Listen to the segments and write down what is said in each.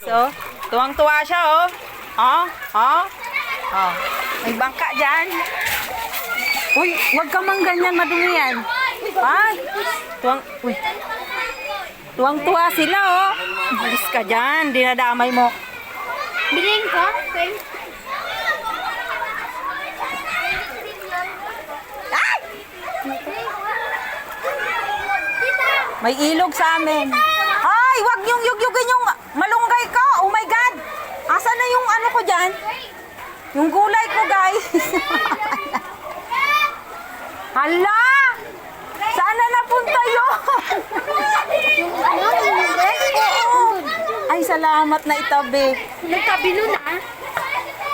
So, tuwang-tuwa siya, oh. Oh, oh. Oh. May bangka dyan. Uy, wag ka mang ganyan, madumi yan. Ay, uy. Tuwang-tuwa sila, oh. Malis ka dyan, dinadamay mo. Bilhin ko? Okay. Ay! May ilog sa amin. Ay, wag yung yugyugin yung malunggay ko. Oh my God. Asan na yung ano ko dyan? Yung gulay ko, guys. Hala! Saan na napunta yun? Yung ano? Oo. Ay, salamat na itabi. Nagkabilo na.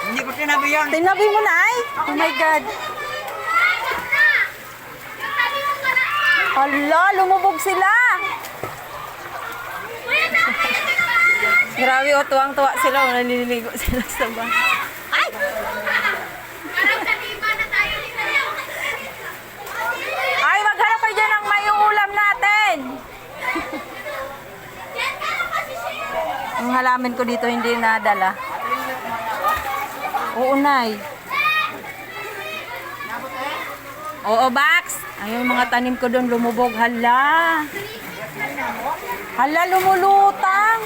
Hindi ko tinabi yan. Tinabi mo na ay? Oh my God. Hala, lumubog sila. Grabe, o, tuwang-tuwa sila. O, naliligo sila sa bang. Ay! Ay, maghanap kayo dyan ng may ulam natin. Ang halaman ko dito hindi nadala. Oo, Nay. Oo, Bax. Ayun, mga tanim ko doon lumubog. Hala. Hala, lumulutang.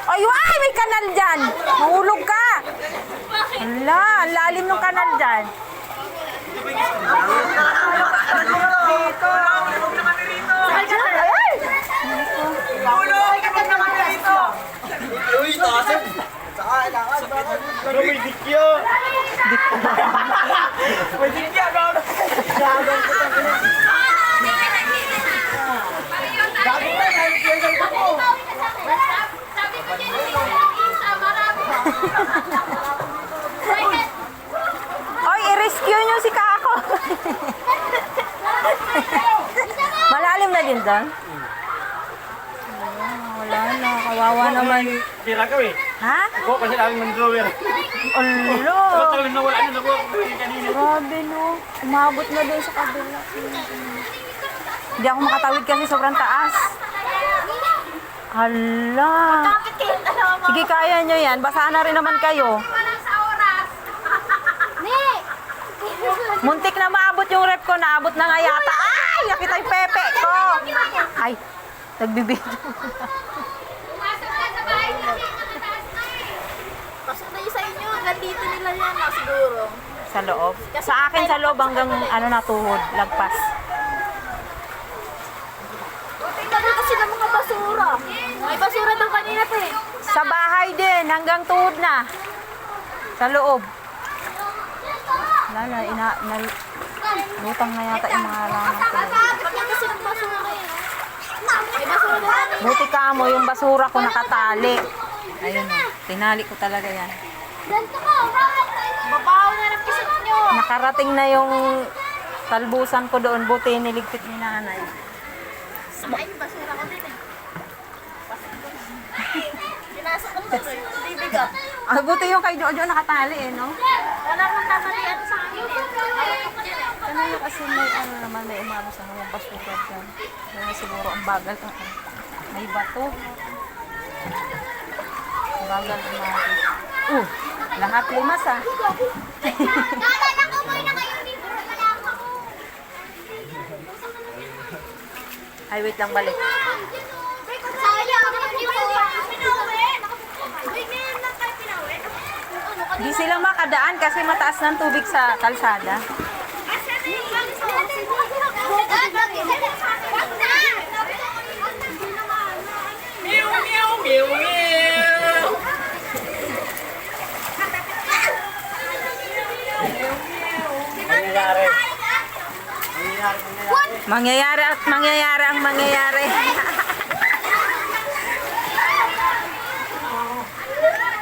Ay, ay, may kanal dyan. Mahulog ka. Hala, ang lalim ng kanal dyan. Ay! Uy, tasan. May dikyo. May dikyo, gawin. Oy, i-rescue nyo si Kako. Malalim na din doon? Wala na, kawawa naman. Tira ka eh. Ha? Ako kasi namin mag-drawer. Alo. Tawin na wala na ako kanina. Grabe no. Umabot na doon sa kabila. Hindi ako makatawid kasi sobrang taas. Hala. Sige, kaya nyo yan. Basahan na rin naman kayo. Muntik na maabot yung rep ko. Naabot na nga yata. Ay! Nakita yung pepe ko. Ay, nagbibidyo. Pasok na yung sa inyo. Nandito nila yan na siguro. Sa loob. Sa akin sa loob hanggang ano na tuhod. Lagpas. Tingnan mo kasi ng mga basura. May basura daw kanina pa eh. Sa bahay din. Hanggang tuhod na. Sa loob. Lala, lutang na yata yung mga halaman ko. Bakit kasi ng basura eh. May basura daw kanina. Buti ka mo, yung basura ko nakatali. Ayun o, tinali ko talaga yan. Babaw na ng pisot nyo. Nakarating na yung talbusan ko doon. Buti niligpit ni nanay. Ay, may basura ko din eh. Pinasok ko to eh. Hindi bigat. Ah, buti yung kay Jojo nakatali eh, no? Wala kang tatalian sa akin eh. Ano yung kasi may ano naman, may umabos na yung basura dyan. Kaya siguro ang bagal. May bato. Ang bagal umabos. Lahat limas ah. Ay, wait lang, balik. Di sila makadaan kasi mataas ng tubig sa kalsada. Meow, meow, meow, meow. Mangyayari. Mangyayari at mangyayari ang mangyayari.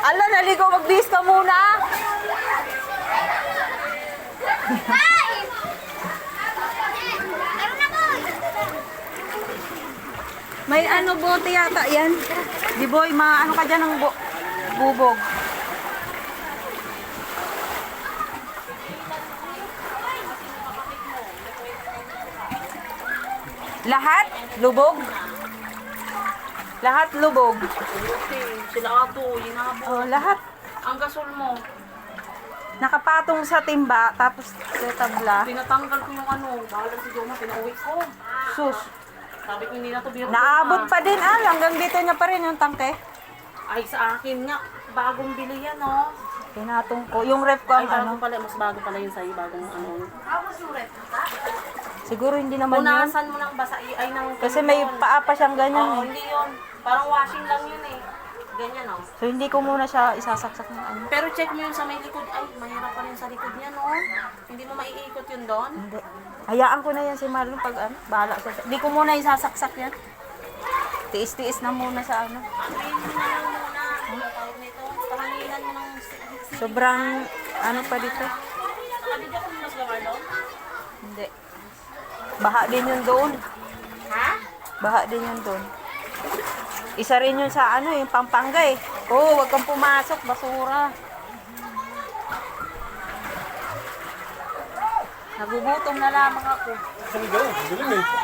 Ala, naligo, magbihis ka muna. May ano bote yata yan. Di boy, maano ka dyan ng bubog. Lahat? Lubog? Lahat lubog. Sila ato, yinabo. Oh, lahat. Ang gasol mo, Nakapatong sa timba, tapos sa tabla. pinatanggal ko yung ano, bahala si Joma, pinauwi ko. Sus. Sabi ko hindi na to biro. Naabot pa din, hanggang dito niya pa rin yung tangke. Ay, sa akin nga, bagong bili yan, oh. Pinatong ko. Yung ref ko Ay, ang ano. bago pala, mas bago pala yun sa'yo, bagong ano. Siguro hindi naman yun. Punasan mo ng basa, ay ng... Kasi may paa pa siyang Oo, ganyan eh. hindi yun. Parang washing lang yun eh. Ganyan, oh. So hindi ko muna siya isasaksak ng ano. Pero check mo yung sa may likod. Ay, mahirap pa rin sa likod niya, no? Hindi mo maiikot yun doon. Hindi. Hayaan ko na yan si Marlon pag ano, bahala siya. Hindi ko muna isasaksak yan. Tiis-tiis na muna sa ano. Ayun mo na lang muna. Ano tawag nito? Kahanginan mo ng... Sobrang ano pa dito. Nakabidya ko mas gawar doon? Hindi. Baha din yun doon. Ha? Baha din yun doon. Isa rin yun sa ano, yung Pampanga eh. Oo, wag kang pumasok, basura. Nagugutom na lamang ako. Sabi ko, dilim eh.